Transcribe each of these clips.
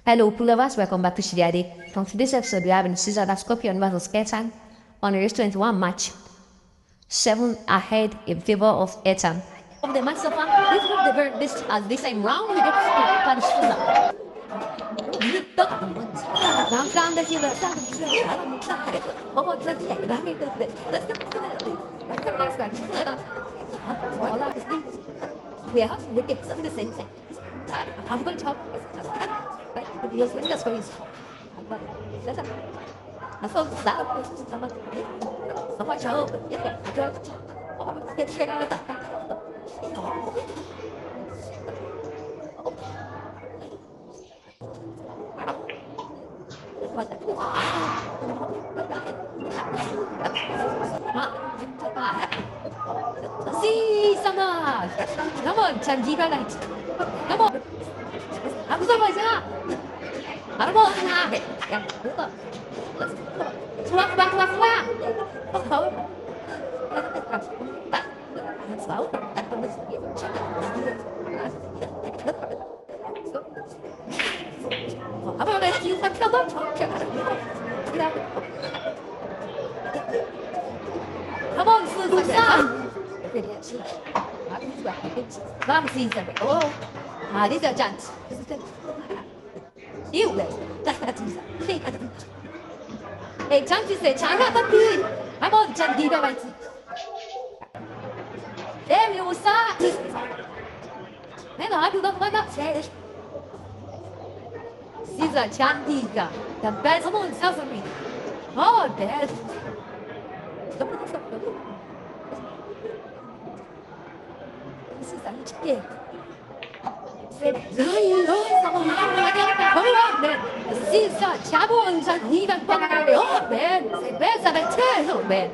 Hello, Pulavas. Welcome back to Shidiade. From today's episode, we're having CEASER, that's Scorpion versus Airtime, on a race 21 match. 7 ahead in favor of Airtime. Of the match so far, this time round, we get to punch CEASER. We have to get something the same thing. I'm going to talk. Because that's what he's that's a so that so much hope. Get straight out of that. See some come on, Chandiga night. Come on. I'm so much up. I'm all happy. Come on, Susan. Mom sees them. Oh, this is a chance. You that's hey, chance is a chance. I'm on Chandiga right. There you start. And I do not want to say CEASER Chandiga, the best one suffering. Oh, best. This is a chicken. CEASER Chandiga, oh man, the best of a turtle, man.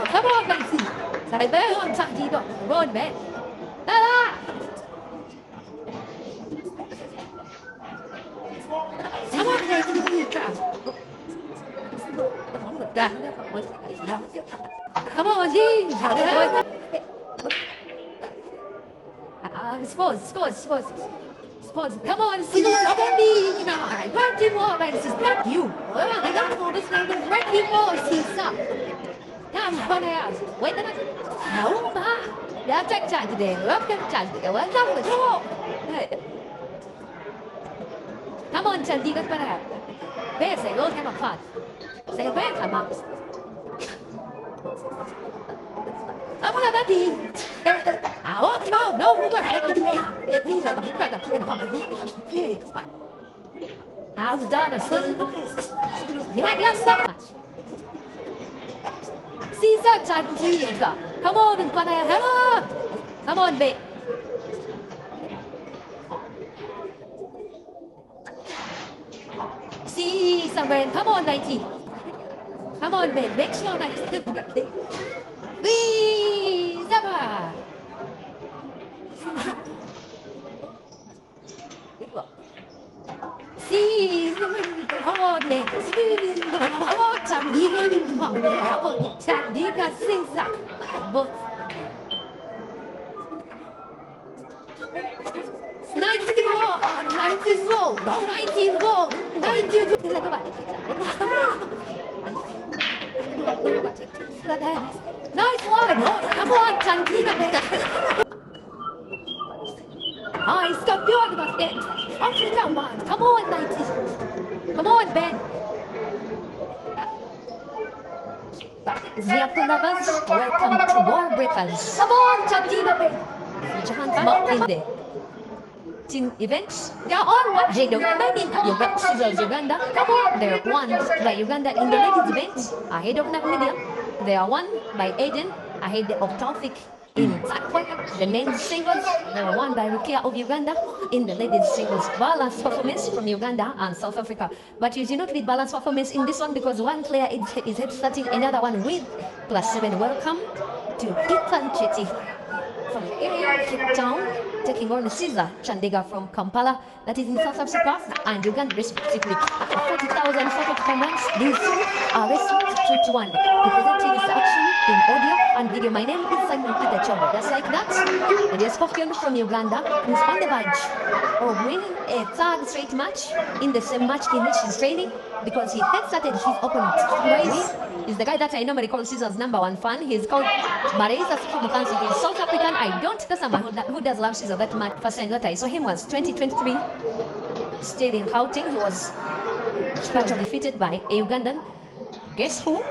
Come on, Macy. Say bear on Chandiga, run, man. Come on, Macy. Come on, Jean. Sports. Come on, see. Right more, man. This is not you. I don't know this name. Right more, CEASER. Come on, ass. Wait a minute. No, ma. Yeah, check today. Welcome, Chandiga. Welcome. Come on, Chandiga. Where say go have a fun. Say where come up. I'm not that deep. No, we're how's done, son? You might get so much. CEASER Chandiga. Come on, come on, babe. CEASER, man. Come on, 19. Come on, babe. Make sure that you still get it. CEASER. Come on, man. Come on, Chandiga, CEASER. But 94. Nice one. Come on, Chandiga. He's got good about it. Come on, 90. Come on, Ben. Dear lovers, welcome to more breakfast. Come on, Chandiga, Ben. Chance not in there. Events, they are all what they don't maybe Uganda. Come on, there are one by Uganda in the ladies events ahead of Namibia. There are one by Aiden ahead of Taufik in the men's singles. There are one by Rukia of Uganda in the ladies singles. Balanced performance from Uganda and South Africa. But you do not need balanced performance in this one because one player is head starting, another one with +7. Welcome to Ethan Chetty from Cape Town. taking on CEASER Chandega from Kampala, that is in South Africa, and Uganda respectively. 40,000 South African ranks, these two are wrestling 2-1. Representing this action in audio and video. My name is Simon Peter Chombo. Just like that, and a Scorpion from Uganda who's on the verge of winning a third straight match in the same match in which he's training, because he head-started his opponent. Is the guy that I normally call CEASER's #1 fan. He's called Marisa from Council. He's South African. I don't know someone who does love CEASER that much. First time that I saw him was 2023. Stayed in Gauteng. He was defeated by a Ugandan. Guess who?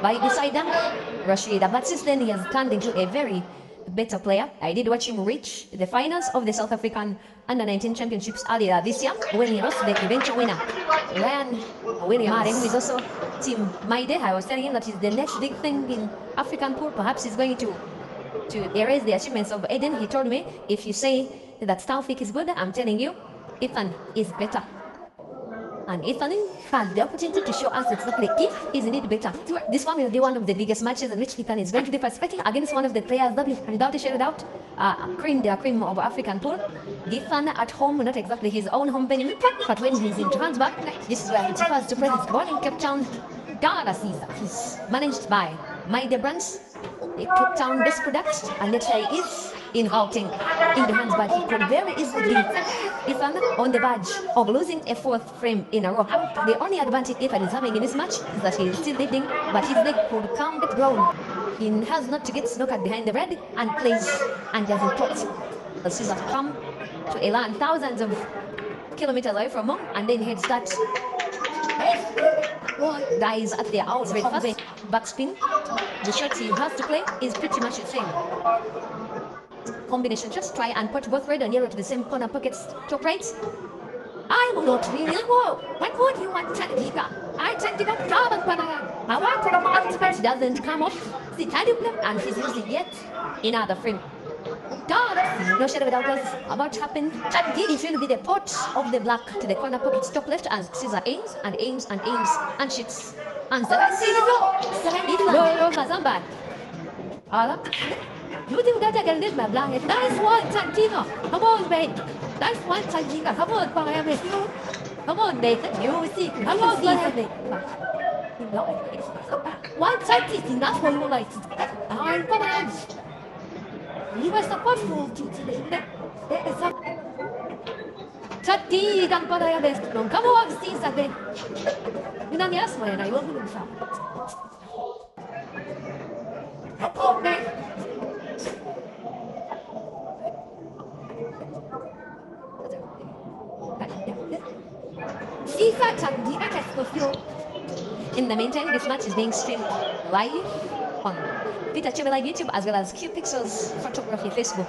By decider Rashida. But since then he has turned into a very better player. I did watch him reach the finals of the South African Under-19 Championships earlier this year when he lost the eventual winner, Ryan Williams, who is also Team Maide. I was telling him that he's the next big thing in African pool. Perhaps he's going to erase the achievements of Eden. He told me, if you say that Taufik is good, I'm telling you, Ethan is better. And Ethan has the opportunity to show us exactly if he's indeed better. This one will be one of the biggest matches in which Ethan is going to be participating against one of the players that without a shadow of doubt, cream of African pool. Ethan at home, not exactly his own home venue, but when he's in Johannesburg, this is where he prefers to play his ball in Cape Town. Ghana CEASER. He's managed by Maide Brands, a Cape Town-based product, and that's where he is in Gauteng, in Johannesburg. He could very easily be Ethan on the verge of losing a fourth frame in a row. The only advantage Ethan is having in this match is that he is still leading, but his leg could come get grown. He has not to get snookered behind the red and plays and doesn't put. The CEASER come to a land thousands of kilometers away from home, and then head starts. Guys at their outside first backspin. The shot he has to play is pretty much the same. Combination, just try and put both red and yellow to the same corner pockets, top right. I will not really go. What would you want to do? I tend to go down and I want to know ultimate doesn't come off the tiny and he's using yet in other frame. God, no shadow without us about to happen. That is will be the pot of the black to the corner pocket, top left, as CEASER aims and aims and aims and shoots. And Kazamba. You think that I can lift my blanket? Nice one, Tantino. Come on, babe. Nice one, Tantino. Come on, come on, babe. You see. Come on, babe. One time is enough for you, like. I'm fine. You were supposed to Chatti, dan pada ya best. Come on, CEASER, babe. You know, yes, man. I will do it. Come on, babe. In the meantime, this match is being streamed live on Peter Chube Live YouTube as well as Q Pixels Photography Facebook.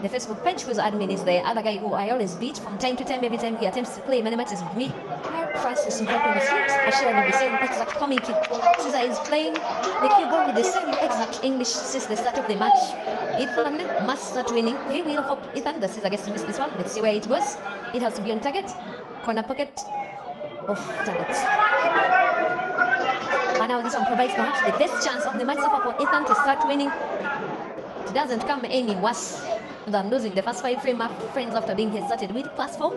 The Facebook page whose admin is the other guy who I always beat from time to time every time he attempts to play many matches with me. Francis in the streets, I share with the same exact comic. CEASER is playing the keyboard with the same exact English since the start of the match. Ethan must start winning. He will hope Ethan, the CEASER gets to miss this one. Let's see where it goes. It has to be on target. Corner pocket of target. And now this one provides perhaps the best chance of the match so far for Ethan to start winning. It doesn't come any worse than losing the first 5 frames after being started with +4.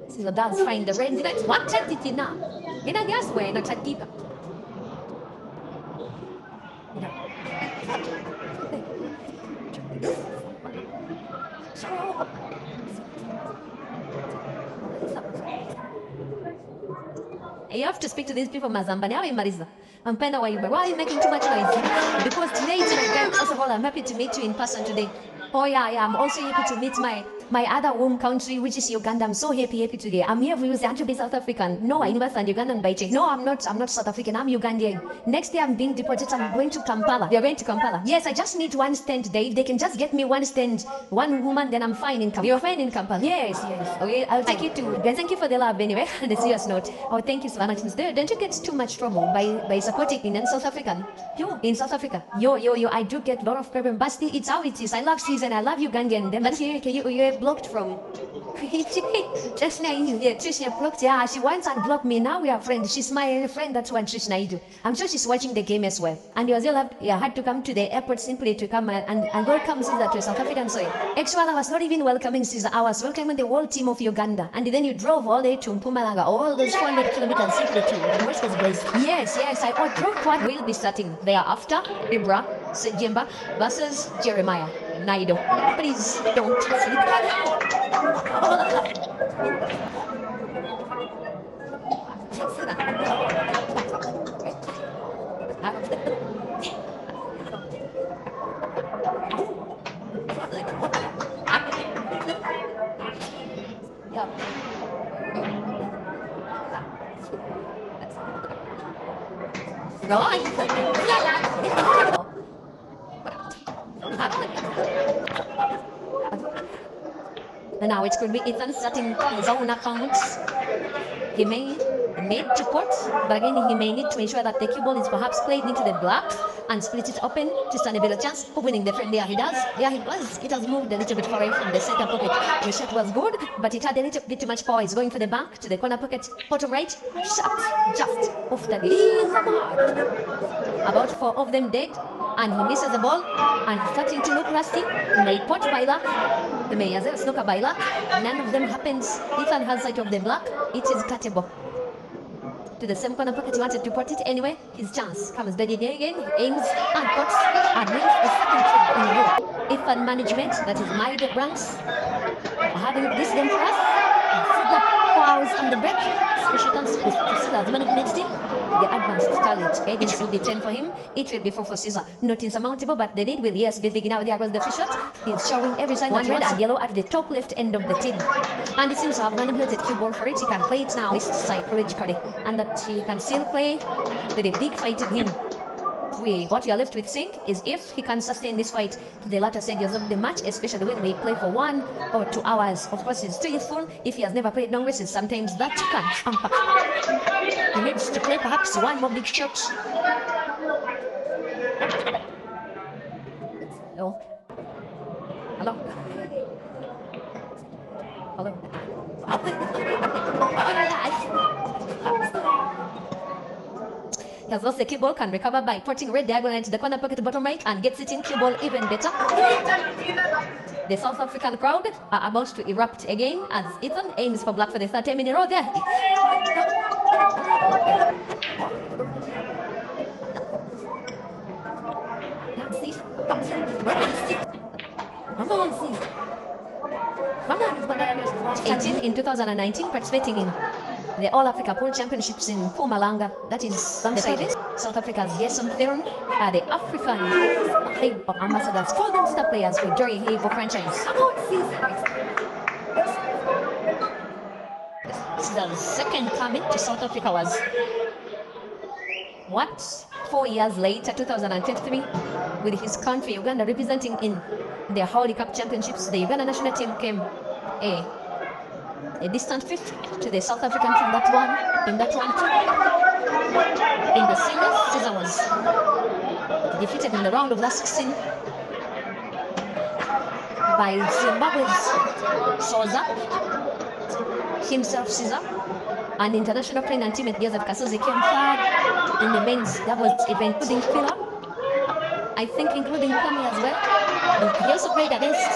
CEASER does find the range. That's one tactic now. In a gas way, not a deeper. You have to speak to these people, Mazamba. Now, Marisa. Why are you making too much noise? Because today, first of all, I'm happy to meet you in person today. Oh yeah, I'm also happy to meet my other home country, which is Uganda. I'm so happy today. I'm here with you to be South African. No, I never stand Ugandan by change. No, I'm not South African. I'm Ugandan. Next year I'm being deported. I'm going to Kampala. You're going to Kampala? Yes, I just need one stand, Dave. They can just get me one stand, one woman, then I'm fine in Kampala. You're fine in Kampala? Yes. Okay, I'll take you to. Thank you for the love anyway. On a serious note. Oh, thank you so much. Don't you get too much trouble by supporting in South African? In South Africa. I do get a lot of problem, but still, it's how it is. I love season. I love Ugandan. But here, get blocked from. Just now, yeah, Trish blocked. Yeah, she once unblocked me. Now we are friends. She's my friend. That's what Trish Naidu. I'm sure she's watching the game as well. And you had to come to the airport simply to come and welcome Caesar to South African soil. Actually, I was not even welcoming Caesar. I was welcoming the whole team of Uganda. And then you drove all the way to Mpumalanga, all those 400 kilometers simply to the Western place. Yes, I drove quite. We'll be starting thereafter. Ibra Sejimba versus Jeremiah Naido. Please don't sleep. And now it's going to be Ethan starting his own accounts. He may need to put, but again he may need to ensure that the cue ball is perhaps played into the black and split it open to stand a better chance of winning the frame. There he does. There he was. It has moved a little bit far away from the center pocket. The shot was good, but it had a little bit too much power. He's going for the back to the corner pocket. Bottom right. Shot just off the mark. About 4 of them dead. And he misses the ball and starting to look rusty. May pot by luck. The may as well snooker by luck. None of them happens. Ethan has sight of the black. It is cuttable. To the same corner pocket, he wanted to put it anyway. His chance comes ready again, aims and puts and wins the second trip in a row. Ethan management, that is my ranks, having this game for us. Siga fouls on the break. Special thanks to Siga's management team. The advanced talent. Okay, this will be 10 for him. It will be 4 for Caesar. Not insurmountable, but they did will. Yes, the now there goes the fish shot. He's showing every sign of red and yellow at the top left end of the team. And he seems to have manipulated cue ball for it. He can play it now, this psychologically, and that he can still play with a big fight in him. What we are left with seeing is if he can sustain this fight to the latter stages of the match, especially when we play for 1 or 2 hours. Of course, he's still useful. If he has never played long races, sometimes that can impact. He needs to play perhaps 1 more big shot. Oh. Hello. Hello. He has lost the cue ball, can recover by putting red diagonal into the corner pocket bottom right and gets it in cue ball even better. The South African crowd are about to erupt again as Ethan aims for black for the 3rd time in a row there. Come on, 18 in 2019, participating in the All Africa Pool Championships in Mpumalanga. That is South Africa's Yeson Theron, the African ambassadors for them star players for Jory Havo franchise. The second coming to South Africa was 4 years later, 2023, with his country Uganda representing in the handicap championships. The Uganda national team came a distant fifth to the South African team. In the seniors, Caesar was defeated in the round of last 16 by Zimbabwe's Soza, himself Caesar, and international friend and teammate Joseph Kasozi came 3rd in the men's doubles event, including Fila, I think including Kami as well. He also played against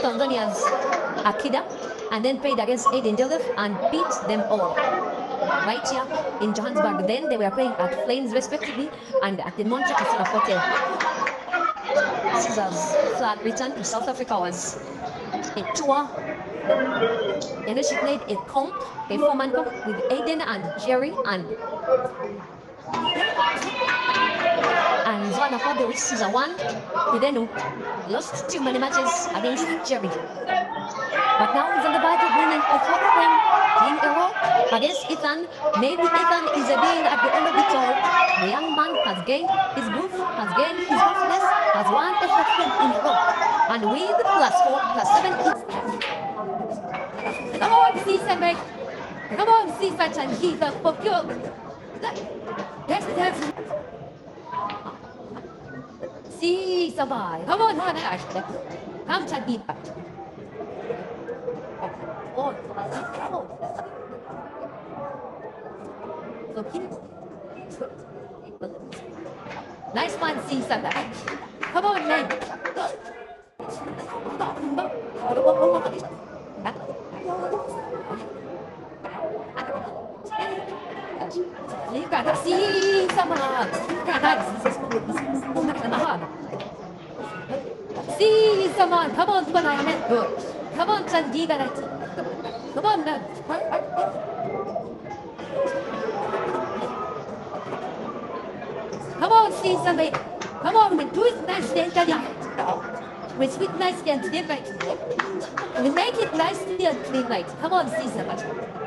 Tanzania's Akida, and then played against Aiden Joseph and beat them all. Right here in Johannesburg. Then they were playing at Flames respectively and at the Monte Casino Hotel. Caesar's 3rd return to South Africa was a tour. And then she played a 4-man comp with Aiden and Jerry and one of the which Caesar won. He then lost 2 money matches against Jerry. But now he's on the verge of winning a 4th win in a row against Ethan. Maybe Ethan is a being at the end of it all. The young man has gained his groove, has gained his confidence, has won a 4th win in a row. And with +4, +7, come on, Caesar, mate. Come on, Caesar, and he's a fulfill. Yes. Caesar, come on, Ashley. Come to Ethan. on. Come on. Nice one, Caesar. Come on, man. You gotta see someone. See someone. Come on, banana. Come on, Chandida. Come on, man. Come on, see somebody. Come on, with good nice and with sweet nice and clean light. We make it nice and clean light. Come on, see somebody.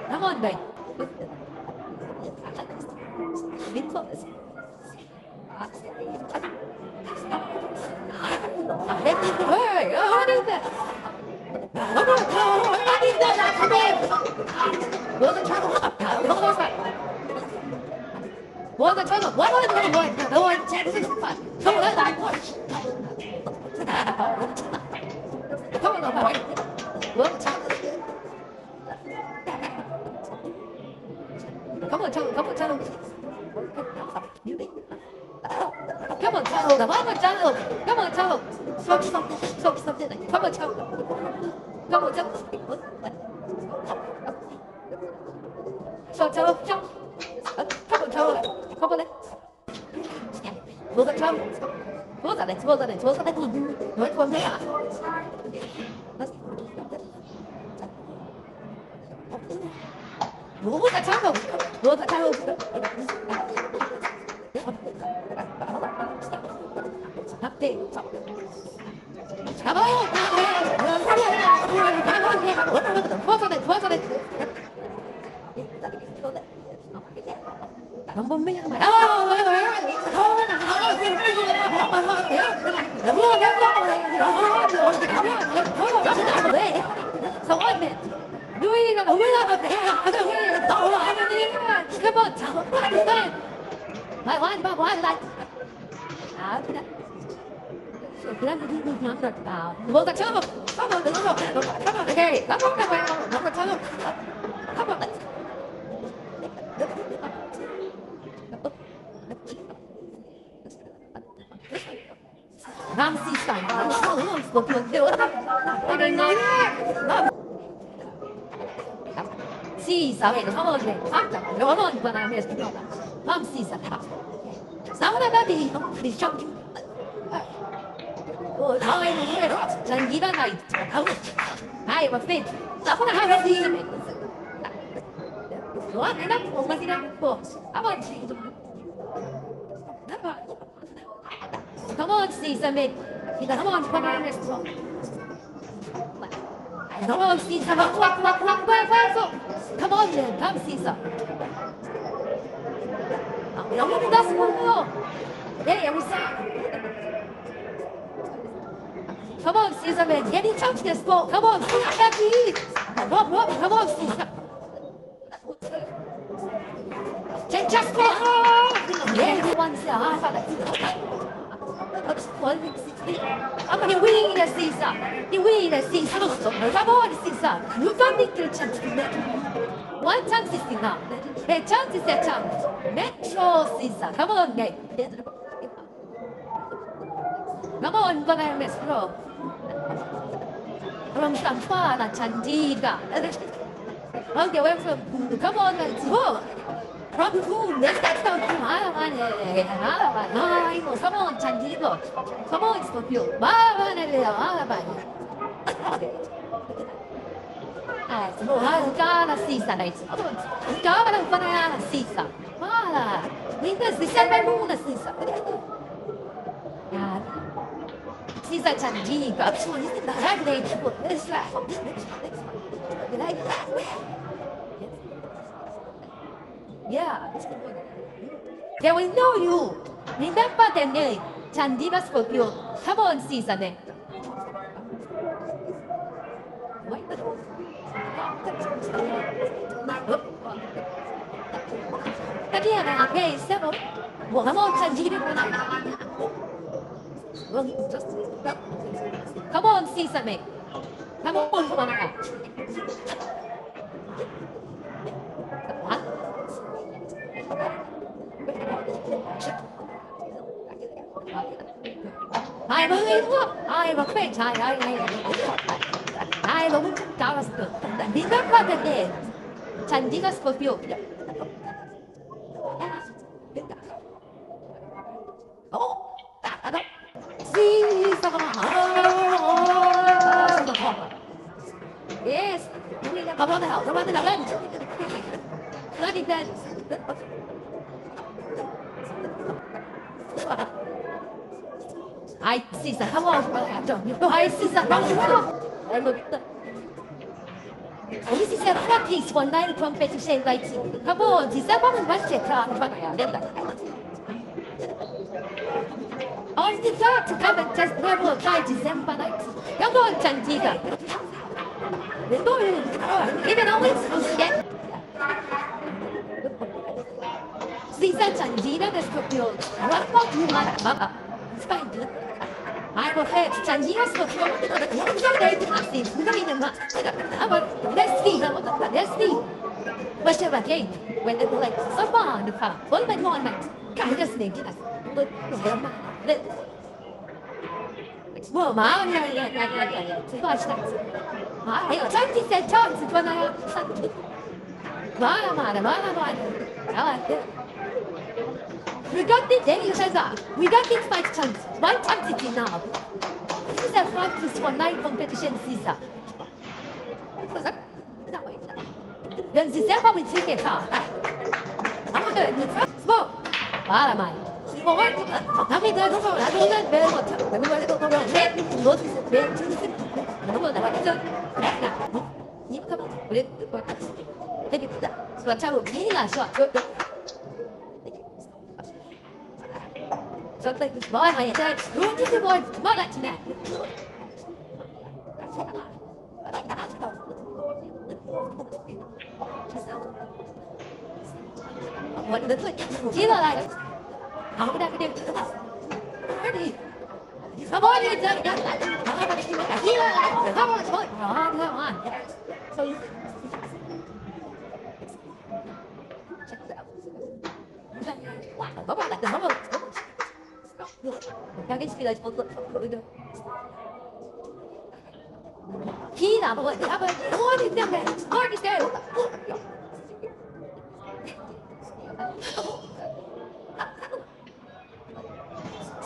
Come on, babe. Hey, what is that? What is that? Come in. What's the trouble? What's the trouble? What was the boy? No one checks his fun. Come on, that watch. Come on, boy. What's the trouble? Come on, trouble. Come on, trouble. Come on, trouble. Come on, trouble. Come on, trouble. Stop something. Come on, trouble. Come on, trouble. So, trouble. Come on, trouble. Come on, vô tận trong vô tận này nói không thế à vô tận trong vô tận trong hấp tị cảm ơn vô tận này không bấm miếng mà so on it. Doing it, come on, my one, like. Well, the trouble. Come on, okay. Come on. Nam si sai, không được. Anh nói CEASER, come on, come on, banana. Nam CEASER. Somebody, please jump. Oh, I'm given night. I am a fit. Someone have a season. What? Enough? What's enough for? I want to. Come on, CEASER, mate. Come on, banana. Come on, CEASER. Come on, then. Come, CEASER. Don't that's one more. Yeah, we saw. Come on, CEASER, man. Get in touch this ball. Come on, happy. Come on, CEASER. Just go. Yeah, he wants to. I'm going to win the CEASER. You win the CEASER. Come on, CEASER. You don't need to chance to net. One chance is enough. A chance is a chance. Metro CEASER. Come on, guys. Come on, banana bro. From Sampana, Chandiga. Okay, where from? Come on, let's go. From whom? Let's get some come on, Chandiga. Come on, stop you. Gonna CEASER nights. Gonna banana CEASER. Windows December moon CEASER. CEASER Chandiga. This yeah. There will know you. Remember the name. Chandiga spoke you. Come on, CEASER name. Tadi ada guys, siapa? Come on, Chandiga. Come on, CEASER name. Come on, come on. I'm afraid I 너무 나왔어. 네가 가는데 잔디가 스코피오. 어? 나도 CEASER. Yes. Come on now. Come on now. Let it dance. I see that. Come on. I see that. This is a practice for night competition like come on, this is a match. On the third to come and test level of December night. Come on, Chantika. Even always get. Lisa Chandina is fulfilled. What about you, Mama? Fine. I'm afraid Chandina's fulfilled. Let's see. Let's see. Whatever again, when the legs are on the car, one by one, can't just make it. Well, Mom, yeah. I Chanti said chance when I have. I like it. We got this, then you said that. We got this 5 chance. 1 chance is enough. This is a practice for night competition, CEASER. Then December we take it out. I'm going to do it. Smoke. Mine. Nothing does go wrong. I don't know very much. When we go wrong, let me notice it. Then to the no one that I you come on. Let it that. So I tell you, shot. So like this boy, my dad, who did the boy? More like that. What the good? You know, like, how would I do it? Come on, you don't get that. Come on. So you. Can you speak like he not what happened? What is that? What is that?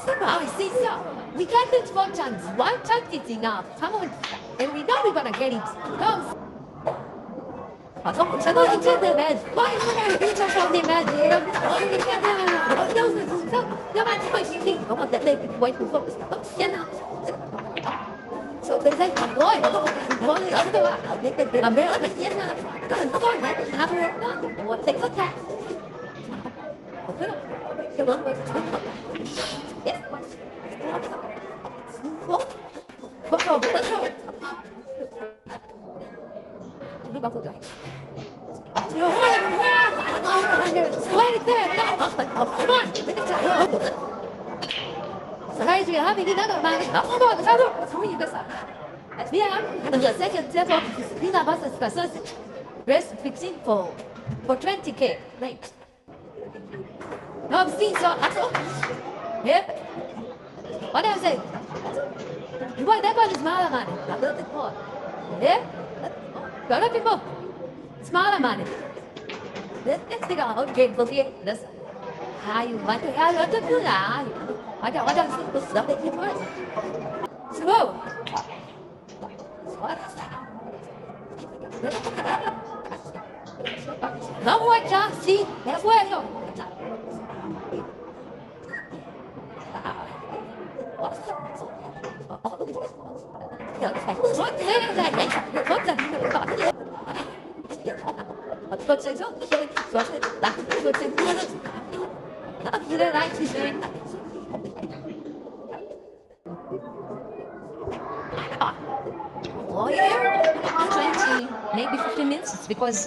Somehow I see so. We got this 1 chance. 1 chance is enough. Come on. And we know we're gonna get it. Come. 저도 이제는 와이프가 이제는 내가 nó bạn phải chịu đi có một tận đây quay cùng không nhân nào số tới đây rồi có người ở đâu ạ làm bé ở bên nhân nào có hình có này làm rồi đó một tình rất khác cái đó bắt đầu nó bao giờ Guys, we are having another man. We have the second level Pina Buses Casas Rest 15 for 20k. Right. No, see, so yep. What I say? You want that one is smaller money. A little bit more. Yeah? Got it people. Smaller money. Let's take out game for you. This. How you want to have to do that? I don't see this stuff that you want. So, what? No more job, see? That's where you Oh yeah, 20, maybe 15 minutes because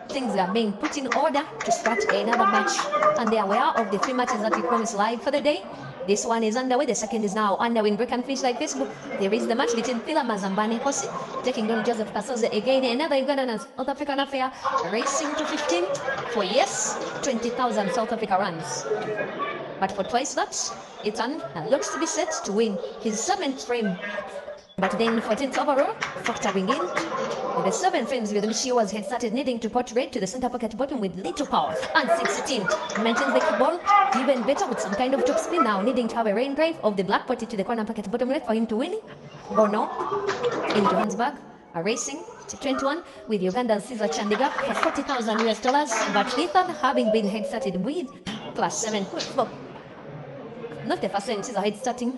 things are being put in order to start another match. And they are aware of the 3 matches that we promised live for the day. This one is underway. The second is now underway in Break and Finish like Facebook. There is the match between Phila Mazambani Kosi taking on Joseph Kasoze again. Another Ugandan and South African affair racing to 15 for yes, 20,000 South Africa runs. But for twice that, Ethan looks to be set to win his 7th frame. But then 14th overall, factoring in the 7 frames with which she was head started needing to put red to the center pocket bottom with little power. And 16 maintains the ball even better with some kind of top spin now, needing to have a rain drive of the black potty to the corner pocket bottom left for him to win. Bono in Johannesburg are racing to 21 with Uganda's CEASER Chandigarh for 40,000 US dollars. But Ethan having been head started with +7. Not the first time CEASER head starting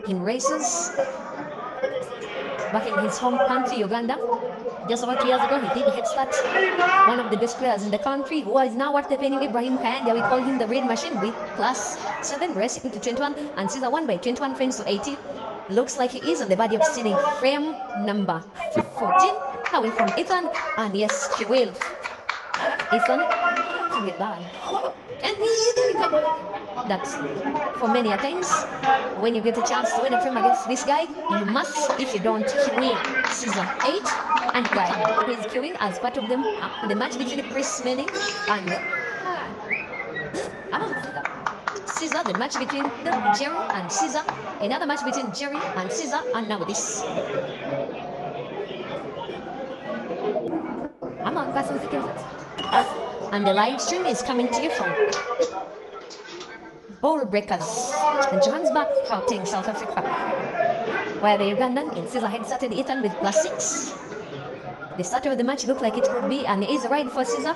in races back in his home country, Uganda. Just about 2 years ago, he did head start one of the best players in the country, who is now at the venue, Ibrahim Kayanda. We call him the Red Machine with +7, racing to 21, and CEASER won by 21 frames to 18. Looks like he is on the body of stealing frame number 14, away from Ethan, and yes, she will. Ethan, with that. And that's for many a times when you get a chance to win a frame against this guy, you must, if you don't, win CEASER 8 and guy who is queuing as part of them the match between Chris Manning and CEASER, the match between Jerry and CEASER, another match between Jerry and CEASER, and now this. And the live stream is coming to you from Ball Breakers in Johannesburg, Gauteng, South Africa, where the Ugandan in CEASER head started Ethan with +6. The start of the match looked like it could be an easy ride for CEASER.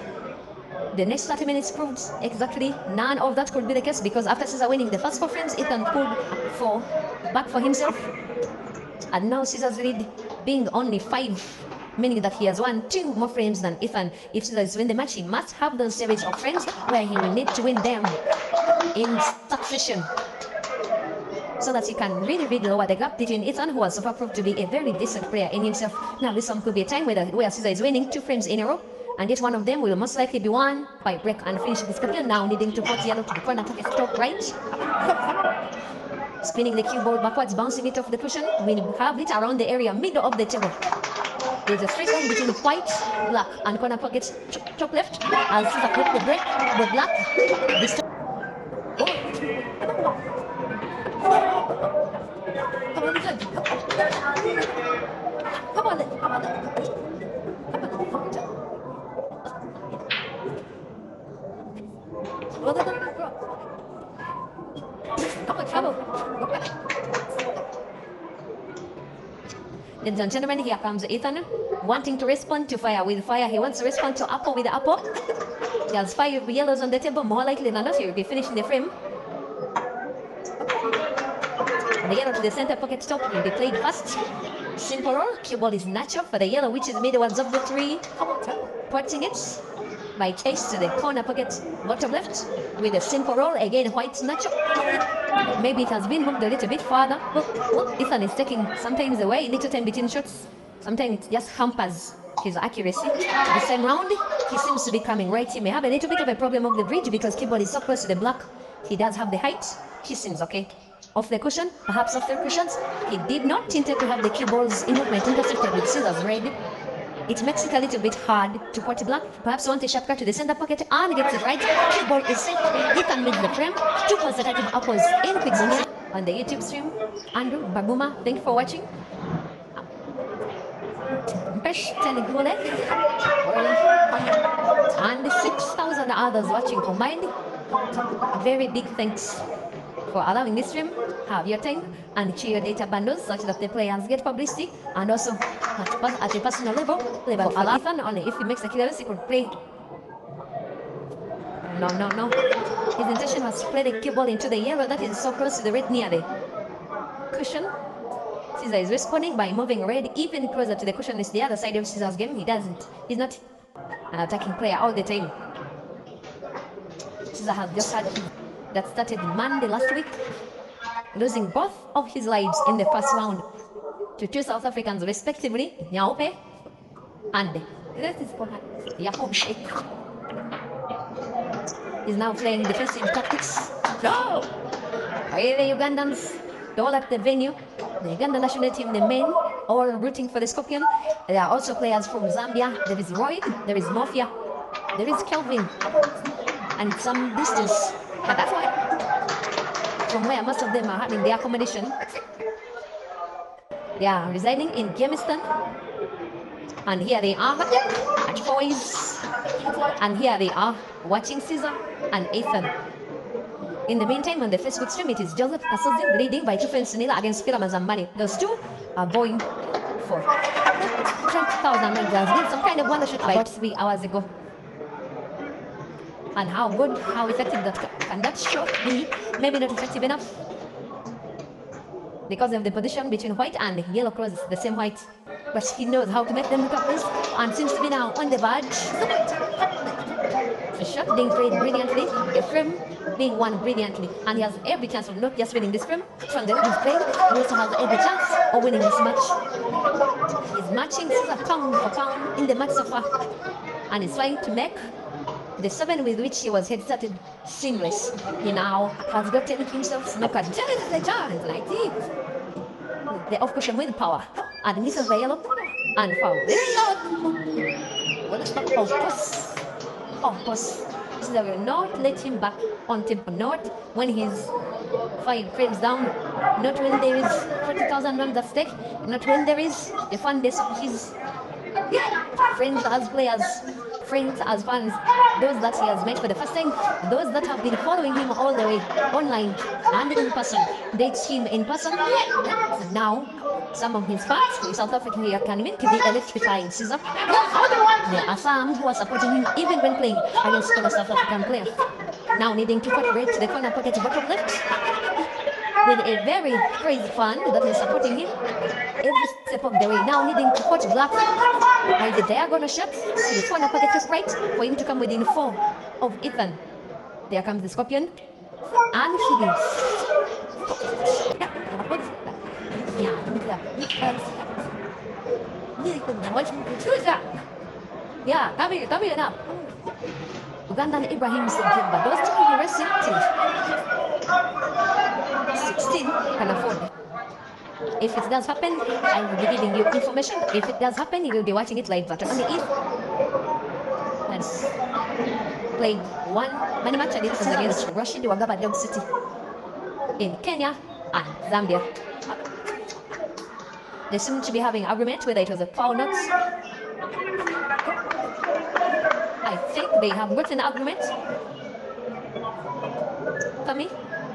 The next 30 minutes proved exactly none of that could be the case, because after CEASER winning the first 4 frames, Ethan pulled back for himself. And now CEASER's lead being only 5, meaning that he has won 2 more frames than Ethan. If CEASER is to win the match, he must have those series of frames where he will need to win them in succession, so that he can really lower the gap between Ethan, who has so far proved to be a very decent player in himself. Now this one could be a time where CEASER is winning 2 frames in a row, and yet one of them will most likely be won by Break and Finish. This champion now needing to put yellow to the corner pocket top right. Spinning the cue ball backwards, bouncing it off the cushion. We have it around the area, middle of the table. There's a straight line between white, black, and corner pocket top left. As CEASER put the break, the black. This Come on. Ladies and gentlemen, here comes Ethan, wanting to respond to fire with fire. He wants to respond to apple with apple. He has 5 yellows on the table. More likely than not, he will be finishing the frame. The yellow to the center pocket top will be played first. Simple roll. Cue ball is natural for the yellow, which is midwards of the 3. Putting it by chase to the corner pocket bottom left with a simple roll. Again, white natural. Maybe it has been moved a little bit further. Look, Ethan is taking sometimes away little time between shots. Sometimes it just hampers his accuracy. This time round, he seems to be coming right. He may have a little bit of a problem of the bridge because cue ball is so close to the black. He does have the height. He seems okay. Off the cushion, perhaps off the cushions. He did not intend to have the cue balls in movement intercepted with CEASER's red. It makes it a little bit hard to put black. Perhaps want a sharp cut to the center pocket and gets it right. Cue ball is set. He can make the frame. 2 consecutive apples in quick succession on the YouTube stream. Andrew Baguma, thank you for watching. And 6,000 others watching combined. Very big thanks for allowing this stream have your time and share your data bundles such that the players get publicity, and also at a personal level for Ethan, only if he makes a clearance he could play. No. His intention was to play the cue ball into the yellow that is so close to the red near the cushion. CEASER is responding by moving red even closer to the cushion. It's the other side of CEASER's game. He's not an attacking player all the time. CEASER has just had that started Monday last week, losing both of his lives in the first round to 2 South Africans respectively, Nyaope and Yacob Sheikh. He's now playing defensive tactics No! Hey, the Ugandans, all at the venue. The Uganda national team, the men, all rooting for the Scorpion. There are also players from Zambia. There is Roy, there is Mafia, there is Kelvin, and some distance. But that's why, from where most of them are having their accommodation, they are residing in Gemiston. And here they are at Foy's. And here they are watching Caesar and Ethan. In the meantime, on the Facebook stream, it is Joseph Kasozi leading by 2 points to nil against Philemon Zambani. Those two are going for 20,000 rand. There's been some kind of wonder shot about 3 hours ago. And how good, how effective can that shot be? Maybe not effective enough because of the position between white and yellow crosses, the same white. But he knows how to make them look up this and seems to be now on the verge. The shot being played brilliantly, the frame being won brilliantly, and he has every chance of not just winning this frame from the way he's playing, he also has every chance of winning this match. He's matching Caesar pound for pound in the match so far, and he's trying to make the 7 with which he was head started seamless. He now has gotten himself snookered just a chance like this. The off cushion with power, and misses the yellow and foul. Of course, Caesar will not let him back on tempo, not when he's 5 frames down, not when there is 40,000 runs at stake, not when there is the fan base of his friends as players, friends as fans, those that he has met for the first time, those that have been following him all the way online and in person, dates him in person. And now, some of his fans in South Africa here can win to be electrifying Caesar. There are some who are supporting him even when playing against fellow South African players. Now needing to cut right to the corner pocket bottom left with a very crazy fan that is supporting him every step of the way. Now needing to cut black by the diagonal shot to the corner pocket just right for him to come within 4 of Ethan. There comes the Scorpion and he wins. Yeah, come here now. Ugandan Ibrahim Sengimba. Those two will rest in 16 can afford. If it does happen, I will be giving you information. If it does happen, you will be watching it live. But on the East, let's play one money match, and it is against Rashid Wagaba Dog City in Kenya and Zambia. They seem to be having an argument whether it was a foul or not. I think they have gotten an argument. For me,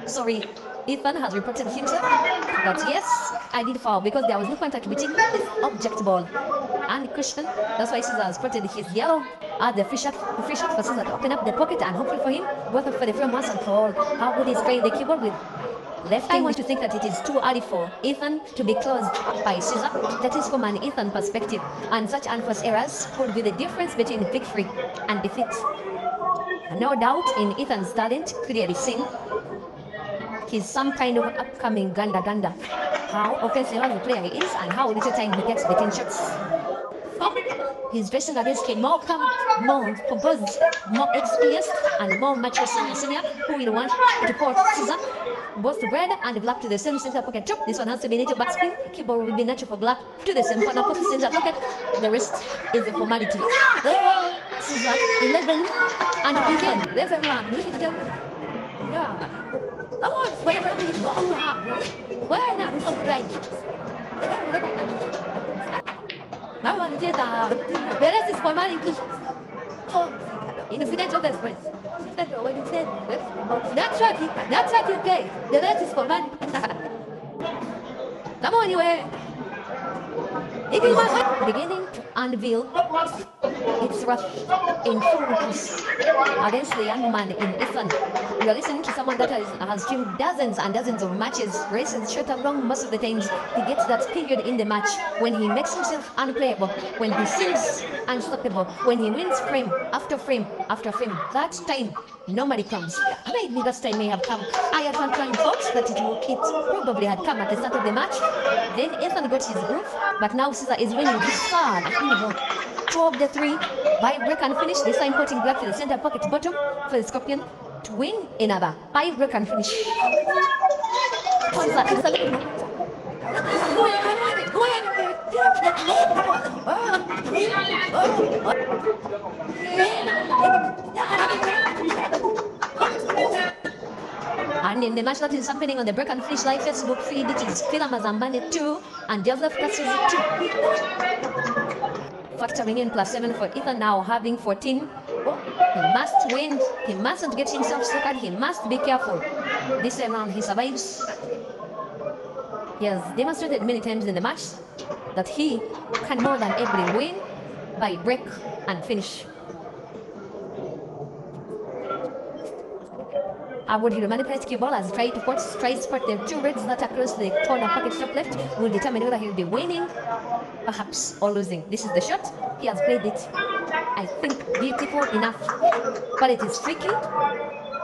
sorry, Ethan has reported himself that yes, I did foul because there was no contact between this object ball and Christian. That's why Caesar has spotted his yellow at the free shot for Caesar to open up the pocket and hopefully for him, both for the frame once and for all. How good he's playing the keyboard with left. I want to think that it is too early for Ethan to be closed by Caesar. That is from an Ethan perspective, and such unforced errors could be the difference between victory and defeat. No doubt in Ethan's talent, clearly seen. He's some kind of upcoming ganda. How offensive as a player he is and how little time he gets between shots. He's dressing against a more calm, more composed, more experienced, and more mature senior who will want to port Caesar both to red and black to the same center pocket top. This one has to be native backspin. Keyboard will be natural for black to the same corner pocket center pocket. The rest is a formality. Caesar 11 and begin. There's a run. Yeah. Come on, wherever we go. Where now? So great. Now one did the rest is formality. Infinite of express. That's what you said. That's what you pay. The rest is formality. Come on, anyway. It is beginning to unveil its wrath in full force against the young man in Ethan. You are listening to someone that has streamed dozens and dozens of matches, races short and long. Most of the times he gets that period in the match when he makes himself unplayable, when he seems unstoppable, when he wins frame after frame after frame. That time normally comes. Maybe that time may have come. I had one time thought that it probably had come at the start of the match. Then Ethan got his groove, but now Caesar is winning his third. 2 of the 3 by break and finish. This time putting black to the center pocket bottom for the Scorpion. to win another 5 break and finish. And in the match that is happening on the Break and Finish Live Facebook feed, it is Phila Mazambane 2 and Joseph Castles 2. Factoring in +7 for Ethan, now having 14. He must win. He mustn't get himself stuck. He must be careful. This time round, he survives. He has demonstrated many times in the match that he can more than ever win by break and finish. Would he manipulate cue ball as tries to put the 2 reds that across the corner pocket top left will determine whether he'll be winning, perhaps, or losing. This is the shot. He has played it, I think, beautiful enough, but it is tricky.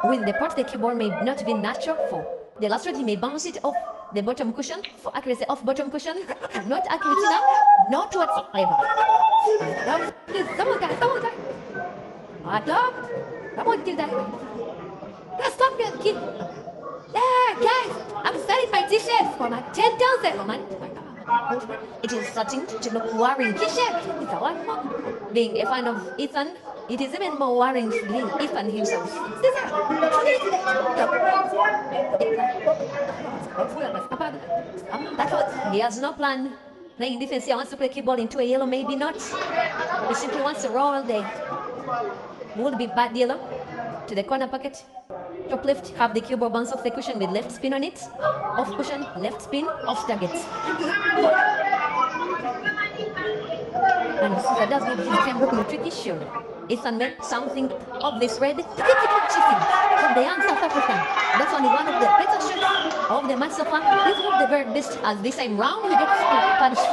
With the pot, the cue ball may not be natural for the last red. He may bounce it off the bottom cushion for accuracy off bottom cushion. Not accurate enough, not whatsoever. Come on, guys, come on, guys. Come on, kill that. Stop your kid. There, guys, I'm selling my t-shirt for my 10,000 woman. It is starting to look worrying. T-shirt is a one more. Being a fan of Ethan, it is even more worrying being Ethan himself. That's what he has no plan. Playing defense, he wants to play cue ball into a yellow, maybe not. He simply wants to roll the would be bad yellow to the corner pocket. Top left, have the cue ball bounce off the cushion with left spin on it. Off cushion, left spin, off target. And that does give his Pembroke a tricky show. Ethan made something of this red chicken from the young South African. That's only one of the better shots of the match so far. This was the very best as this time round we get punished.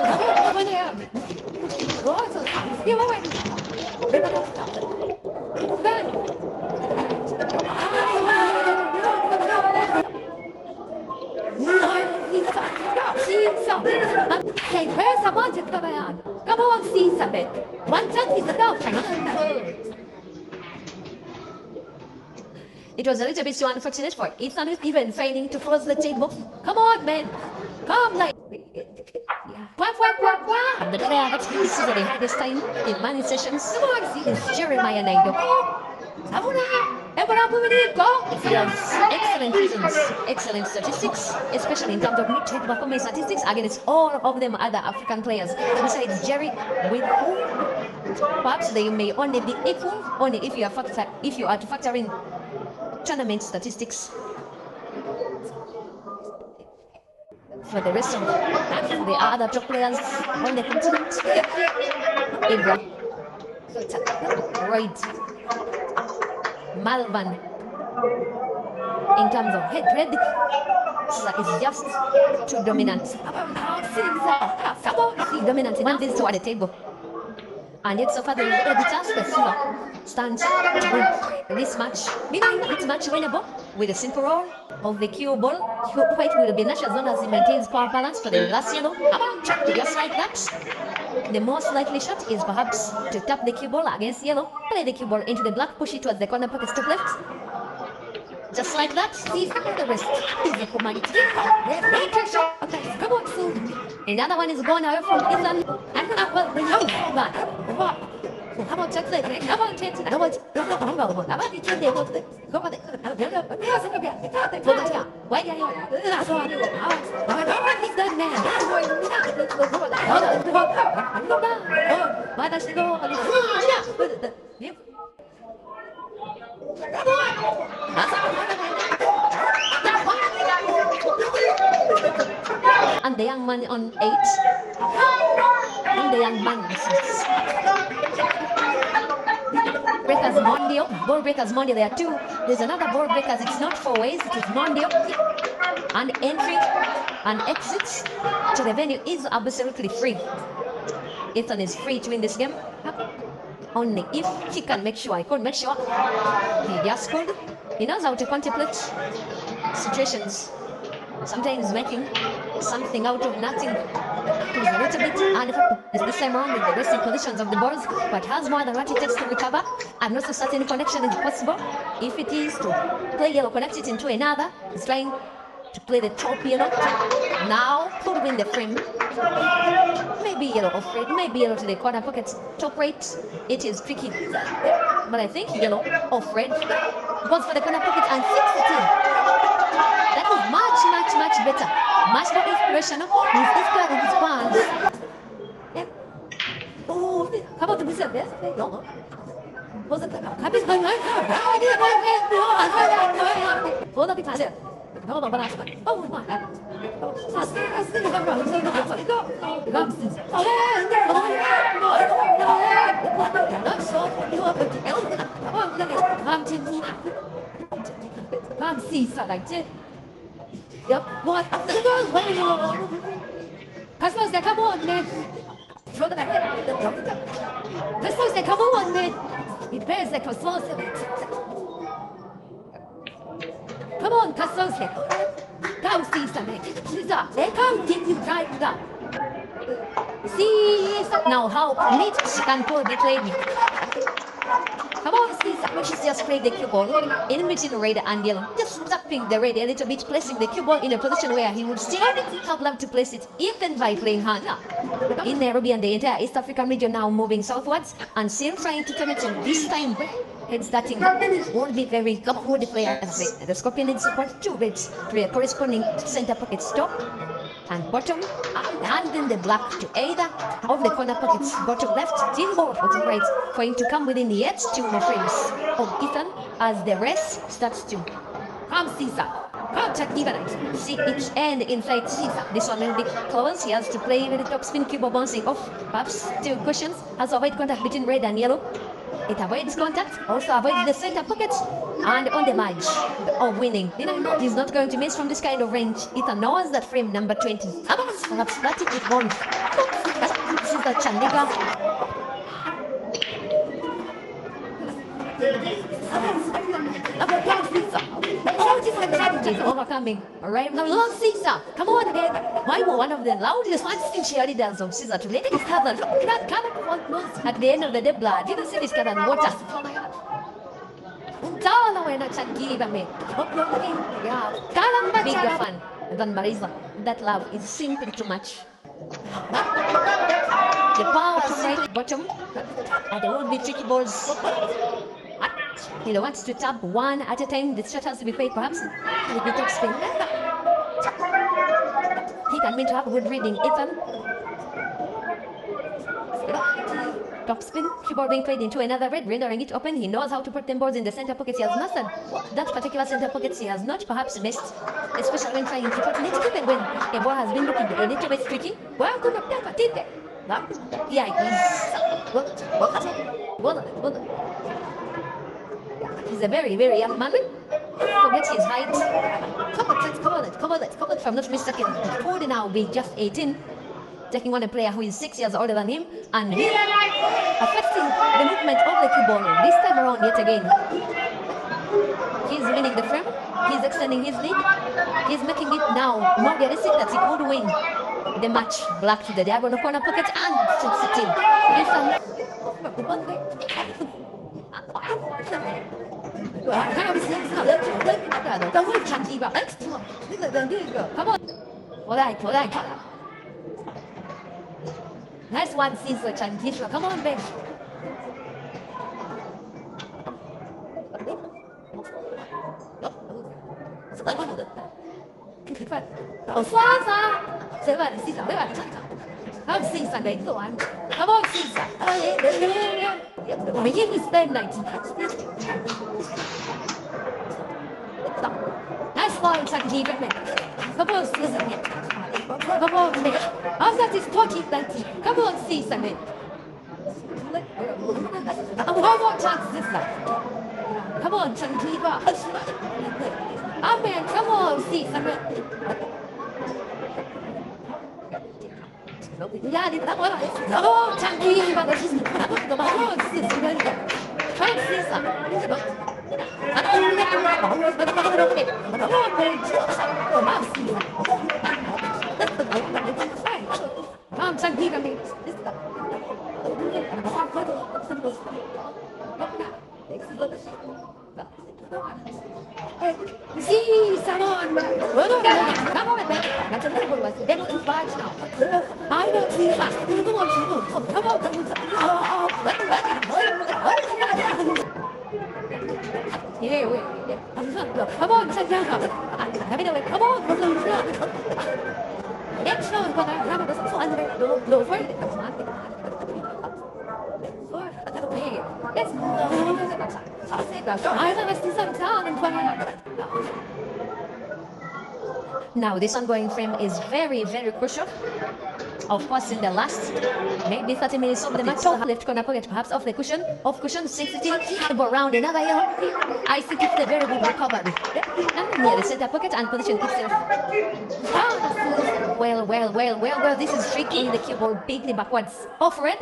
Hey, where's the water coming on? Come on, see something. One chance is enough. It was a little bit too unfortunate for Ethan, even failing to cross the table. Come on, man. Come, like. And the player that is the hardest time in many sessions is Jeremiah Naido. He has excellent reasons, excellent statistics, especially in terms of mid-trade performance statistics against all of them other African players. Besides Jerry, with whom perhaps they may only be equal, only if you are to factor in tournament statistics. For the rest of the other top players on the continent, Abraham, Royd, Malvan, in terms of head is just too dominant. Dominant in these two at the table. And yet so far there is a chance that Sula stands to win this match. It's match winnable with a simple roll of the cue ball. White will be Nash as long as he maintains power balance for the last yellow. Just like that. The most likely shot is perhaps to tap the cue ball against yellow, play the cue ball into the black, push it towards the corner pocket top left. Just like that. See the rest is the command. Okay, come on, soon. Another one is gone away from Ethan. And how about chocolate? How about chance? How about the kid? They want to go on the why are you? He's done now. Why does he go? And the young man on 8. And the young man on 6. Breakers Mondio, ball breakers Mondio, there are 2. There's another ball breakers, it's not 4 ways, it is Mondio. And entry and exit to the venue is absolutely free. Ethan is free to win this game. Only if he can make sure, he could make sure. He just could. He knows how to contemplate situations sometimes making something out of nothing. It was a little bit uneffective this time around with the resting positions of the balls, but has more than what it takes to recover. I'm not so certain connection is possible. If it is to play yellow, connect it into another. He's trying to play the top yellow. Now could win the frame. Maybe yellow off red, maybe yellow to the corner pocket top right. It is tricky, but I think yellow off red goes for the corner pocket and fixes it in. That is much better, much more inspirational. He's inspired with his palms. Yeah. Oh, how about the wizard? Yes, no. Was it the hold up, it's there. Oh, my God. Oh, my God. Come see something. Yep. What? Customers, they come on, man. Throw the back. Customers, they come on, man. It bears the customers. Come on, customers. Come see something. They come get you right up. See now how neat she can pull the trade. Come on, CEASER. She's just played the cue ball in between red and yellow. Just tapping the red a little bit, placing the cue ball in a position where he would still have loved to place it even by playing hand. In Nairobi and the entire East African region now moving southwards and still trying to turn it in this time. Head starting won't be very good player as the Scorpion needs support 2 bits to a corresponding center pocket stop and bottom, and then the black to either of the corner pockets, bottom left, team or bottom right, for him to come within yet 2 more frames of Ethan as the rest starts to come. CEASER, come check even see each end inside CEASER. This one will be close. He has to play with the top spin cube bouncing off. Perhaps 2 questions. Has to avoid contact between red and yellow. It avoids contact, also avoids the center pocket, and on the margin of winning. He's not going to miss from this kind of range. Ethan knows that frame number 20. Perhaps that's it with one. This is the Chandika. Is overcoming. Alright, now long CEASER. Come on, man. Why were one of the loudest cheerleaders of CEASER to let it happen? That come at the end of the day, blood. Didn't see this kind of water. Bigger fun than Marisa. That love is simply too much. The power to right bottom, and there will be tricky balls. He wants to tap one at a time. The shot has to be played perhaps with the top spin. He can mean to have good reading. Ethan. Top spin, keyboard being played into another red, rendering it open. He knows how to put them balls in the center pocket. He has mastered that particular center pocket. He has not perhaps missed, especially when trying to put it even when a ball has been looking a little bit tricky. Well, good up there, yeah, he's a very young man. Forget his height. Cover that. If I'm not mistaken, he could now be just 18. Taking on a player who is 6 years older than him and affecting the movement of the cue ball. This time around yet again. He's winning the frame. He's extending his lead. He's making it now more realistic that he could win the match. Black to the diagonal corner pocket and to sitting. Come on. Alright. Nice one, CEASER Chantisha. Come on, babe. Come CEASER, babe. Come on, CEASER. We give you stand 90. Nice one, Chantisha, babe. Come on, CEASER. Come on, babe. After this talking, 90. Come on, CEASER, babe. One more chance this time. Come on, Chantisha. Amen. Come on, CEASER, babe. Yeah, that one. Oh, Chantisha. Come on, CEASER, babe. Come, CEASER. Come on, babe. See, someone. Come on, man. That's a little bit. Then it's bad now. I don't see that. Come on, come on, yeah, wait. Come on, sit down. Come on, next one, when I remember this one, no, wait. Yes, I never see some town in front of. Now, this ongoing frame is very, very crucial. Of course, in the last maybe 30 minutes of the match, top left corner pocket, perhaps off the cushion, 60, but round another yellow. I think it's a very good recovery. And near the center pocket and position itself. Well, this is tricking the keyboard bigly backwards. Off red.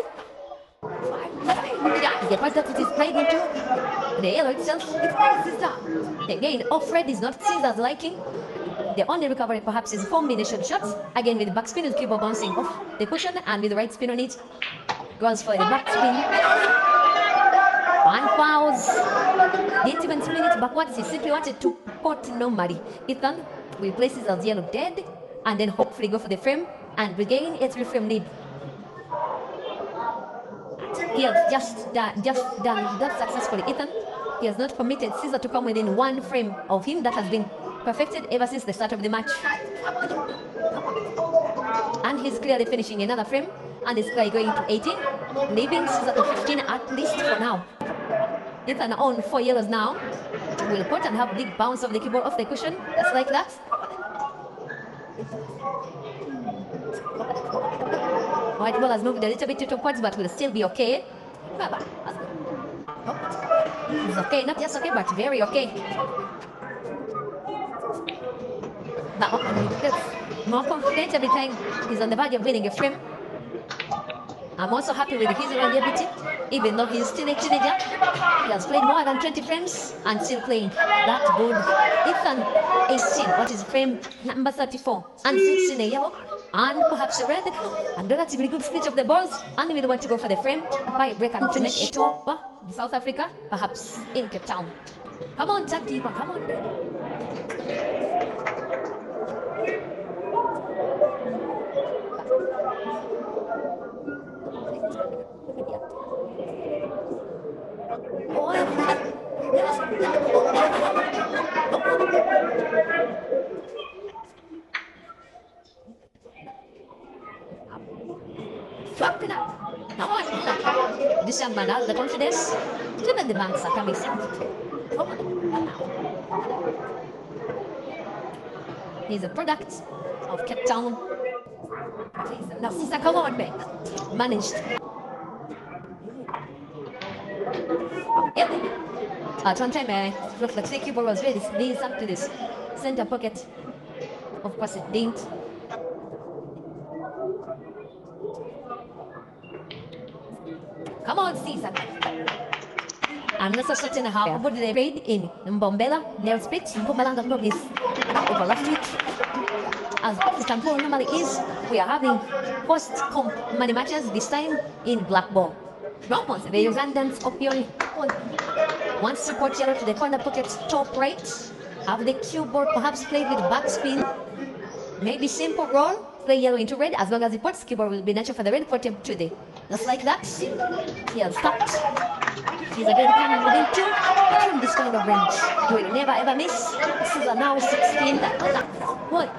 Yeah, the part that it is played into the yellow itself, again, off red is not Caesar's liking. The only recovery perhaps is combination shots, again with the backspin with keyboard bouncing off the cushion and with the right spin on it. Goes for the backspin. And fouls. Didn't even spin it backwards, he simply wanted to put normally. Ethan will place his as yellow dead and then hopefully go for the frame and regain a 3-frame lead. He has just done that successfully. Ethan, he has not permitted Caesar to come within 1 frame of him. That has been perfected ever since the start of the match. And he's clearly finishing another frame. And is clearly going to 18, leaving Caesar to 15 at least for now. Ethan on 4 yellows now. Will put and have big bounce of the keyboard off the cushion. Just like that. White ball has moved a little bit to towards, but will still be okay. It's okay, not just okay, but very okay. More confident every time he's on the verge of winning a frame. I'm also happy with his longevity, even though he's still a teenager. He has played more than 20 frames and still playing that good. Ethan 18, what is frame number 34, and 16 a yellow, and perhaps a red, and relatively good split of the balls, and we want to go for the frame by break and finish it over South Africa, perhaps in Cape Town. Come on, tag team, come on. This young man has the confidence. Even the banks are coming soon. He's a product of Cape Town. Now, Caesar, come on, man. Managed. Yep. At one time, looked like the keyboard was ready. Leads up to this center pocket. Of course, it didn't. Come on, Caesar. And that's a certain how would they played in Mbombela, Nels Pit, Mpumalanga Province over last week. As Istanbul normally is, we are having post-comp money matches, this time in black ball. Ramos, the Ugandans appearing one support yellow to the corner pocket top right. Have the keyboard perhaps played with backspin. Maybe simple roll, play yellow into red. As long as the pots, keyboard will be natural for the red for temp today. Just like that. He has stopped. He's again coming within 2 from this kind of range. He will never ever miss. This is a now 16. What?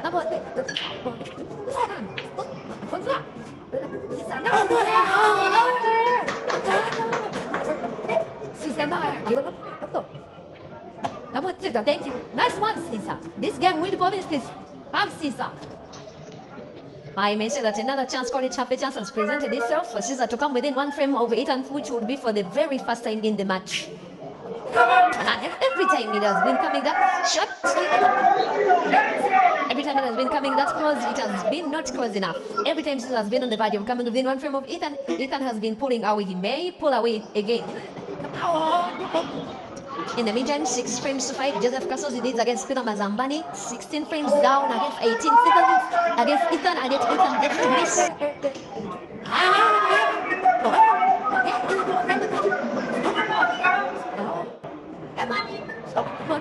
Thank you. Nice one, Caesar. This game will be this. Have Caesar. I may say that another chance, college happy chance, has presented itself for Caesar to come within 1 frame of Ethan, which would be for the very first time in the match. And every time it has been coming that short, every time it has been coming that close, it has been not close enough. Every time Caesar has been on the verge of coming within 1 frame of Ethan, Ethan has been pulling away. He may pull away again. In the meantime, 6 frames to 5. Joseph Castles leads against Peter Mazambani. 16 frames down against 18 seconds against Ethan, and yet Ethan gets to miss.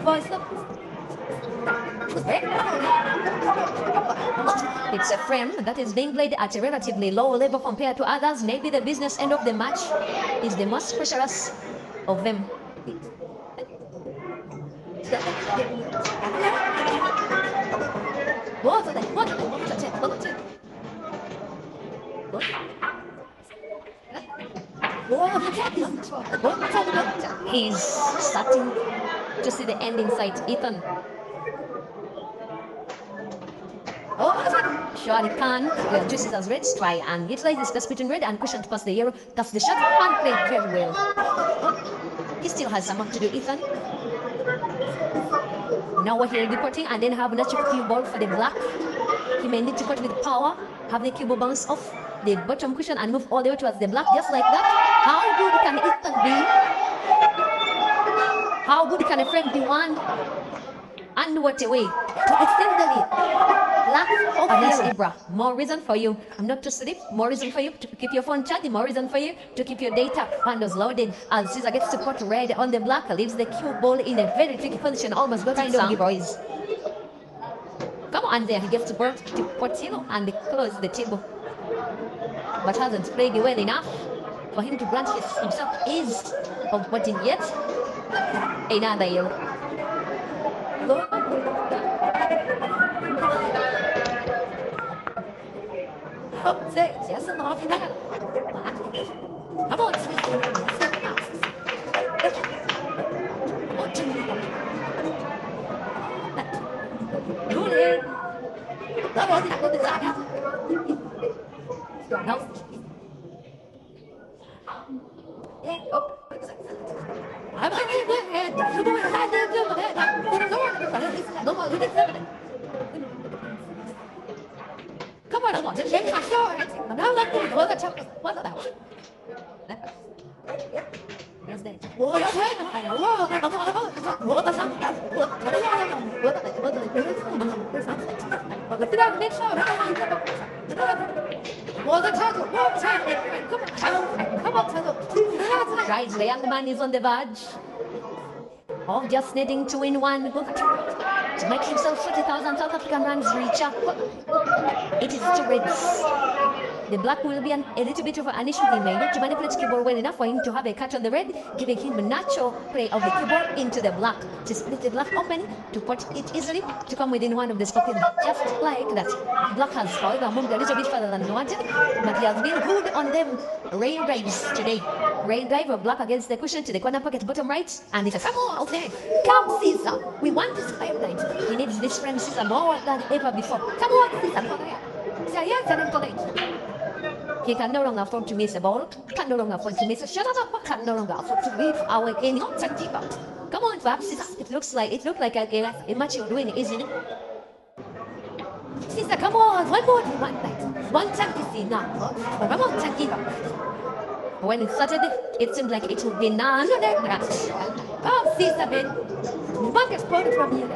voice. It's a frame that is being played at a relatively low level compared to others. Maybe the business end of the match is the most pressurous of them. He's starting to see the end in sight. Ethan. Shot it can. Well, just as red. Try and utilize the space between red and cushion to pass the yellow. That's the shot. And played very well. He still has some work to do, Ethan. Now we're here reporting and then have an extra cue ball for the black. He may need to cut with power, have the cue ball bounce off the bottom cushion and move all the way towards the black, just like that. How good can Ethan be? How good can a frame be won? And what a way to extend the lead. Black of Ibra. More reason for you not to sleep. More reason for you to keep your phone charging. More reason for you to keep your data handles loaded. As Caesar gets to put red on the black, leaves the cue ball in a very tricky position. Almost got it down, boys. Come on there. He gets to put yellow and close the table. But hasn't played well enough for him to grant himself ease of putting yet another yellow. Oh, say, yes, and off you go. Come on, sweet. No. Yeah, oh. Come on, just change my story. I'm not letting you go. What's that one? Yes, that. Right, the young man is on the verge of just needing to win one to make himself 40,000 South African rands richer. It is to reds. The black will be a little bit of an issue. He may need to manipulate keyboard well enough for him to have a cut on the red, giving him a natural play of the keyboard into the black, to split the black open, to put it easily, to come within one of the spots, just like that. Black has, however, moved a little bit further than he wanted, but he has been good on them rail drives today. Rail drive of black against the cushion to the corner pocket, bottom right, and it's a come on, okay. Come, Caesar. We want this 5 night. He needs this friend Caesar more than ever before. Come on, Caesar. He can no longer afford to miss a ball, can no longer afford to miss a shot, can no longer afford to leave our any objective out. Come on, perhaps it looked like a match you're doing, isn't it? Sister, come on, one more night. One time to see now. Come on, time give up. When it started, it seemed like it would be none. Come, sister, man. Marcus Paul from here.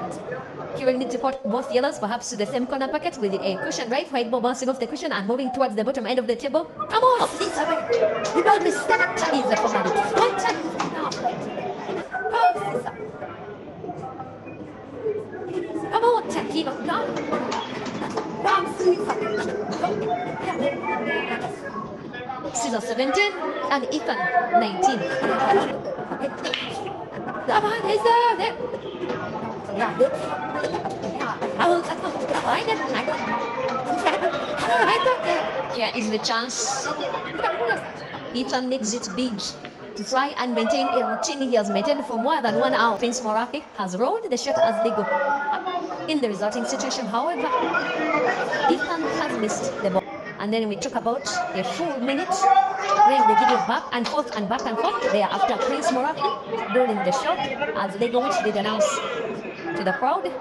He will need to put both yellows perhaps to the same corner pocket with a cushion right, white ball bouncing off the cushion and moving towards the bottom end of the table. Come on, sister, man. You know the start is the formality. One time now. Come, sister. Come on, Takino. Come, sister. Caesar 17 and Ethan 19. Come on, Caesar. Here is the chance. Ethan makes it big to try and maintain a routine he has maintained for more than 1 hour. Prince Moraki has rolled the shot as they go. In the resulting situation, however, Ethan has missed the ball. And then we talk about a full minute, playing the video back and forth there after Prince Moraki rolling the shot as they go, which did announce to the crowd.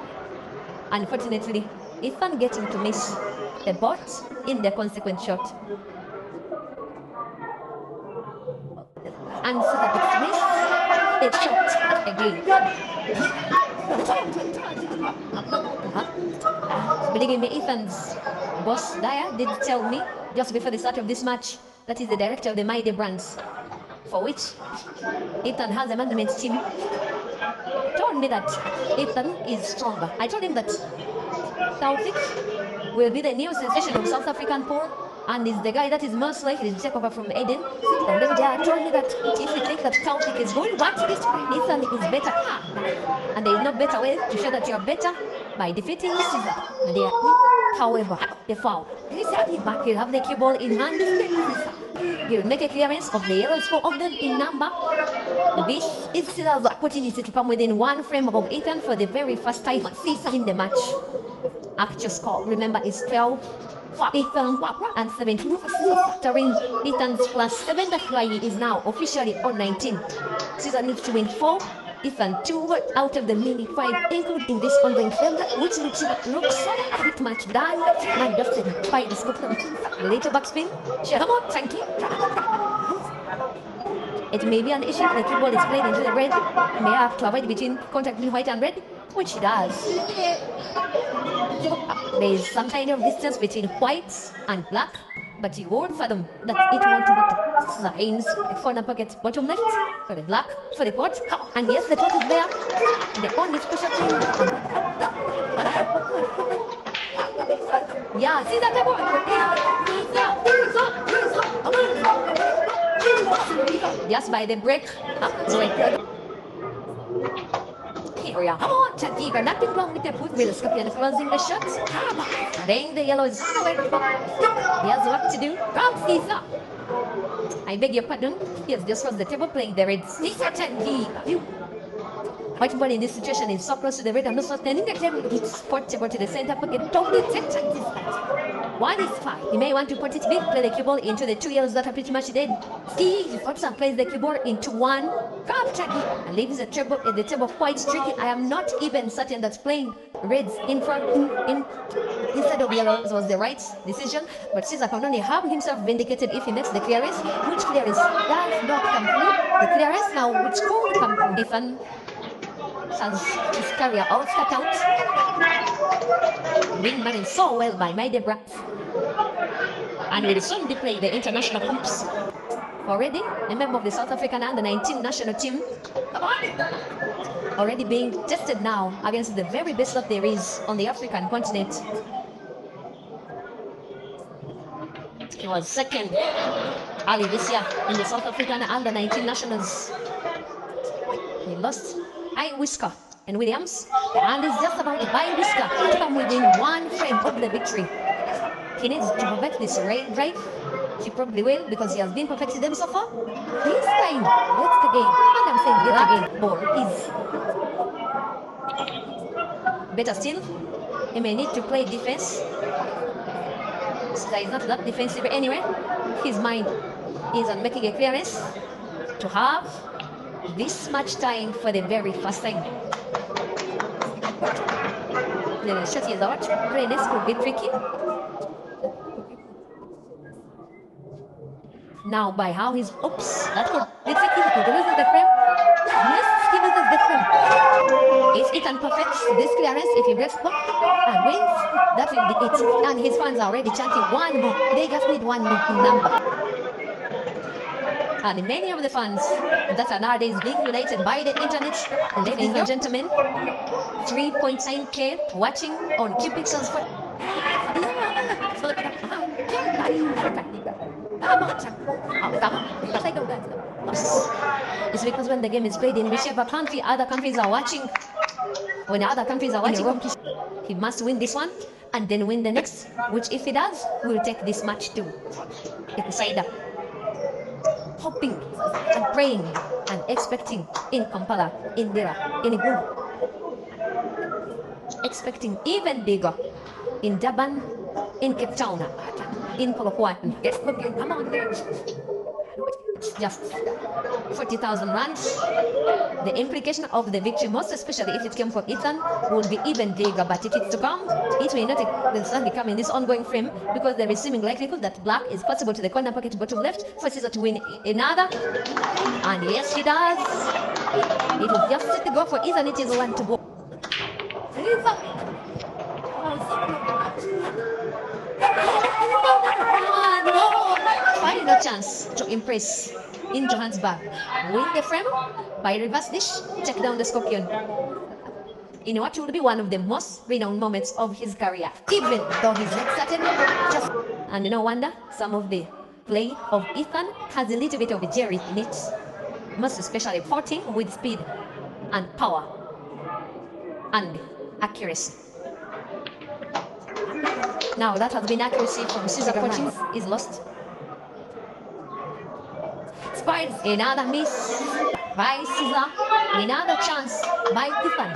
Unfortunately, Ethan getting to miss the bot in the consequent shot. And so that it's missed the shot again. Believe me, Ethan's boss Dyer did tell me just before the start of this match, that is the director of the Mighty Brands, for which Ethan has a management team told me that Ethan is stronger. I told him that Taufik will be the new sensation of South African pool and is the guy that is most likely to take over from Eden. And then Jaya told me that if you think that Taufik is good, watch this, Ethan is better. And there is no better way to show that you are better by defeating Caesar. And they are, however, the foul. But he'll have the cue ball in hand. He'll make a clearance of the yellows, 4 of them in number. This is Caesar's opportunity to come within 1 frame of Ethan for the very first time in the match. Actual score, remember, is 12 for Ethan and 17 factoring Ethan's +7. That's why he is now officially on 19. Caesar needs to win 4, Ethan 2 out of the mini 5, including this ongoing film, which looks a bit much done and dusted by the Scotland. Later backspin, come on, thank you. It may be an issue if the cue ball is played into the red. He may have to avoid between contact between white and red, which he does. There is some kind of distance between white and black, but you won't fathom that it won't matter. Signs, the corner pocket bottom left, for the black, for the pot, and yes, the pot is there. The only special thing. Yeah, see that table? Just by the break. Here we are. Come on, Chadiga. Nothing wrong with the foot with the Scorpion closing the shot. Playing the yellows. He has work to do. Come, Caesar. I beg your pardon. Yes, this was the table playing the red. Caesar Chadiga. White ball in this situation is so close to the red. I'm not turning the table. It's portable to the center pocket. Totally center. 1 is 5. He may want to put it big, play the cue ball into the 2 yellows that are pretty much dead. He pops and plays the cue ball into 1. Come, Chucky, and leaves the table quite tricky. I am not even certain that playing reds in front instead of yellows was the right decision. But Caesar can only have himself vindicated if he makes the clearance. Which clearance does not come through? The clearance now, which could come from Ethan, has his career all cut out. Being managed so well by my Debra. And will soon be playing the international hoops. Already a member of the South African under-19 national team. Already being tested now against the very best that there is on the African continent. He was second early this year in the South African under-19 nationals. He lost I Whisker and Williams, and is just about to buy Whisker to come within 1 frame of the victory. He needs to perfect this rain drive. He probably will, because he has been perfecting them so far. This time, let's the game. And I'm saying let's the game. Ball is better still. He may need to play defense. So he's not that defensive anyway. His mind is on making a clearance to have this much time for the very first time. The shot is out. Greenness could be tricky. Now by how he's oops, that could be tricky. He could lose the frame. Yes, he loses the frame. If Ethan perfects this clearance, if he breaks pop and wins, that will be it. And his fans are already chanting 1 more. They just need 1 more number. And many of the fans that are nowadays being united by the internet, ladies and gentlemen, 3.9k watching on QPixels for it's because when the game is played in whichever country other countries are watching, when other countries are watching, he must win this one and then win the next, which if he does, will take this match too. Inside up. Hoping and praying and expecting in Kampala, in Dera, in Ibu. Expecting even bigger in Durban, in Cape Town, in Polokwane. Come on there. Just 40,000 rands. The implication of the victory, most especially if it came from Ethan, will be even bigger. But if it's to come, it may not necessarily come in this ongoing frame, because there is seeming likelihood that black is possible to the corner pocket bottom left for Caesar to win another. And yes, he does. It was just set to go for Ethan. It is 1 to go. Final chance to impress in Johan's bag. Win the frame by reverse dish, take down the scorpion. In what would be one of the most renowned moments of his career. Even though his legs certainly just... And no wonder some of the play of Ethan has a little bit of a Jerry in it. Most especially porting with speed and power and accuracy. Now that has been accuracy from CEASER coaching is lost. Spies, another miss by CEASER, another chance by Ethan.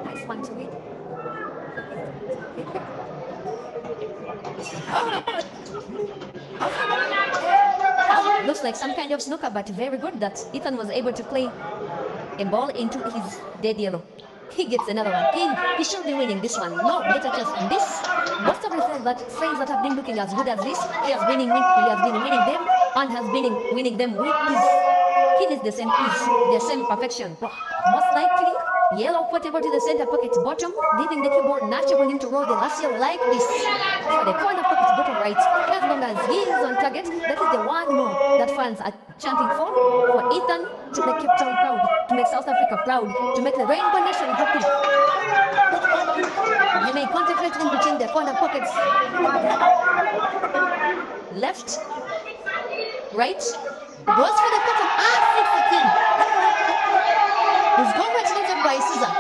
Nice one to win. Looks like some kind of snooker, but very good that Ethan was able to play a ball into his dead yellow. He gets another one in. He should be winning this one. No better chance than this. Most of the friends that have been looking as good as this, he has been winning them and has been winning them with his. He needs the same perfection. Most likely, yellow portable to the center pocket bottom, leaving the keyboard natural him to roll the last yellow like this. For the corner pocket bottom right, as long as he is on target, that is the one more that fans are chanting for Ethan to make Cape Town proud, to make South Africa proud, to make the Rainbow Nation happy. You may contemplate in between the corner pockets. Left, right, goes for the bottom. He's congratulated by CEASER.